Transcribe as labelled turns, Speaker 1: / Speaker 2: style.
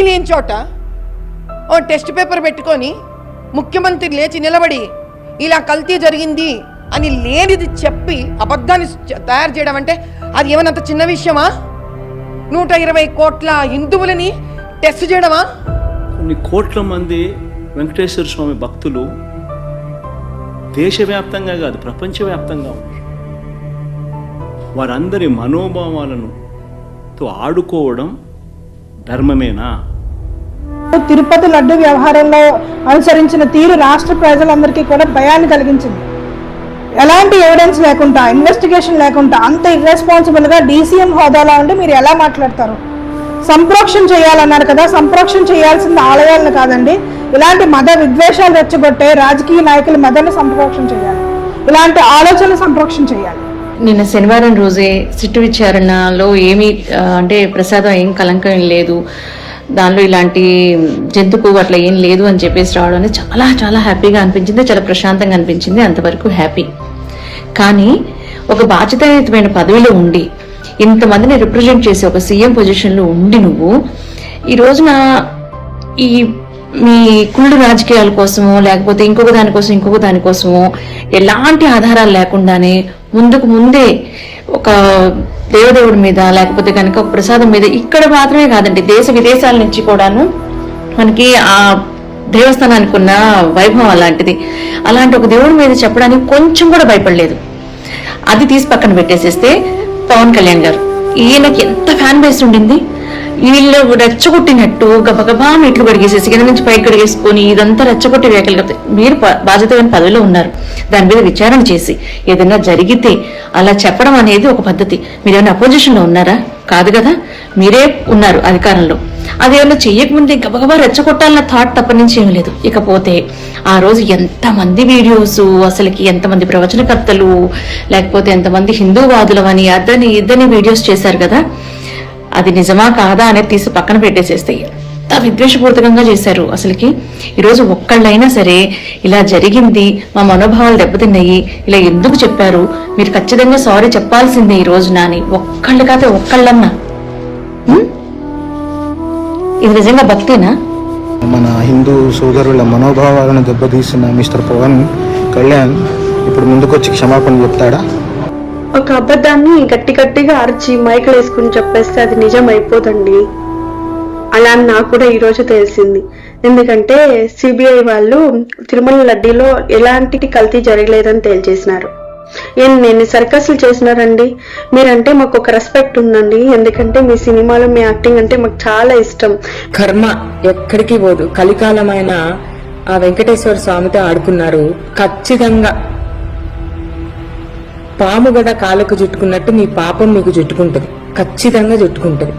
Speaker 1: ఖాళీ లేని చోట ఓ టెస్ట్ పేపర్ పెట్టుకొని ముఖ్యమంత్రి లేచి నిలబడి ఇలా కల్తీ జరిగింది అని లేనిది చెప్పి అబద్ధాన్ని తయారు చేయడం అంటే అది ఏమన్నంత చిన్న విషయమా? 120 కోట్ల హిందువులని టెస్ట్ చేయడమా?
Speaker 2: కొన్ని కోట్ల మంది వెంకటేశ్వర స్వామి భక్తులు దేశవ్యాప్తంగా కాదు ప్రపంచవ్యాప్తంగా ఉన్నారు. వారందరి మనోభావాలను ఆడుకోవడం ధర్మమేనా?
Speaker 3: తిరుపతి లడ్డు వ్యవహారంలో అనుసరించిన తీరు రాష్ట్ర ప్రజలందరికీ కూడా భయాన్ని కలిగించింది. ఎలాంటి ఎవిడెన్స్ లేకుండా, ఇన్వెస్టిగేషన్ లేకుండా అంత ఇర్రెస్పాన్సిబుల్గా డీసీఎం హోదాలో ఉండి మీరు ఎలా మాట్లాడతారు? సంప్రోక్షణ చేయాలన్నారు కదా, సంప్రోక్షణ చేయాల్సింది ఆలయాలను కాదండి, ఇలాంటి మత విద్వేషాలు రెచ్చగొట్టే రాజకీయ నాయకుల మతాన్ని సంప్రోక్షణ చేయాలి, ఇలాంటి ఆలోచనలు సంప్రోక్షణ చేయాలి.
Speaker 4: నిన్న శనివారం రోజే సిట్టు విచారణలో ఏమీ అంటే ప్రసాదం ఏం కలంకం లేదు, దానిలో ఇలాంటి జంతుకు అట్లా ఏం లేదు అని చెప్పేసి రావడం అనేది చాలా చాలా హ్యాపీగా అనిపించింది, చాలా ప్రశాంతంగా అనిపించింది. అంతవరకు హ్యాపీ. కానీ ఒక బాధ్యతాయుతమైన పదవిలో ఉండి ఇంతమందిని రిప్రజెంట్ చేసి ఒక సీఎం పొజిషన్లో ఉండి నువ్వు ఈ రోజున ఈ మీ కుళ్ళు రాజకీయాల కోసమో లేకపోతే ఇంకొక దానికోసమో ఎలాంటి ఆధారాలు లేకుండానే ముందే ఒక దేవదేవుడి మీద లేకపోతే కనుక ఒక ప్రసాదం మీద ఇక్కడ మాత్రమే కాదండి, దేశ విదేశాల నుంచి కూడాను మనకి ఆ దేవస్థానానికి ఉన్న వైభవం అలాంటిది. అలాంటి ఒక దేవుడి మీద చెప్పడానికి కొంచెం కూడా భయపడలేదు. అది తీసి పక్కన పెట్టేసేస్తే పవన్ కళ్యాణ్ గారు, ఈయనకి ఎంత ఫ్యాన్ బేస్ ఉండింది. వీళ్ళు రెచ్చగొట్టినట్టు గబగబా మెట్లు కడిగేసేసి కింద నుంచి పైకి కడిగేసుకొని ఇదంతా రెచ్చగొట్టి వ్యాఖ్యలు కాబట్టి మీరు బాధ్యతమైన పదవిలో ఉన్నారు. దాని మీద విచారణ చేసి ఏదైనా జరిగితే అలా చెప్పడం అనేది ఒక పద్ధతి. మీరేమైనా అపోజిషన్లో ఉన్నారా? కాదు కదా, మీరే ఉన్నారు అధికారంలో. అదేమన్నా చెయ్యకముందే గబగబా రెచ్చగొట్టాలన్న థాట్ తప్ప నుంచి ఏమీ లేదు. ఇకపోతే ఆ రోజు ఎంతమంది వీడియోస్, అసలుకి ఎంతమంది ప్రవచనకర్తలు లేకపోతే ఎంతమంది హిందూవాదులవని ఇద్దని వీడియోస్ చేశారు కదా, అది నిజమా కాదా అనేది తీసి పక్కన పెట్టేసేస్తే ఎంత విద్వేషపూరితంగా చేశారు. అసలుకి ఈరోజు ఒక్కళ్ళైనా సరే ఇలా జరిగింది, మా మనోభావాలు దెబ్బతిన్నాయి, ఇలా ఎందుకు చెప్పారు, మీరు ఖచ్చితంగా సారీ చెప్పాల్సిందే ఈ రోజున అని ఒక్కళ్ళు కాదే ఒక్కళ్ళన్నా ఇది నిజంగా భక్తినా?
Speaker 5: మన హిందూ సోదరుల మనోభావాలను దెబ్బతీసిన మిస్టర్ పవన్ కళ్యాణ్ ఇప్పుడు ముందుకొచ్చి క్షమాపణ చెప్తాడా?
Speaker 6: ఒక అబద్ధాన్ని గట్టిగా అరిచి మైకులు వేసుకుని చెప్పేస్తే అది నిజం అయిపోదండి. అలా నాకు కూడా ఈరోజు తెలిసింది. ఎందుకంటే సిబిఐ వాళ్ళు తిరుమల లడ్డీలో ఎలాంటి కల్తీ జరగలేదని తేల్చేసినారు. ఎన్ని సర్కస్లు చేసినారండి. మీరంటే మాకు ఒక రెస్పెక్ట్ ఉందండి, ఎందుకంటే మీ సినిమాలో మీ యాక్టింగ్ అంటే మాకు చాలా ఇష్టం.
Speaker 7: కర్మ ఎక్కడికి పోదు, కలికాలమైన ఆ వెంకటేశ్వర స్వామితో ఆడుకున్నారు. ఖచ్చితంగా పాము గడ కాళ్ళకు చుట్టుకున్నట్టు మీ పాపం మీకు చుట్టుకుంటది, ఖచ్చితంగా చుట్టుకుంటది.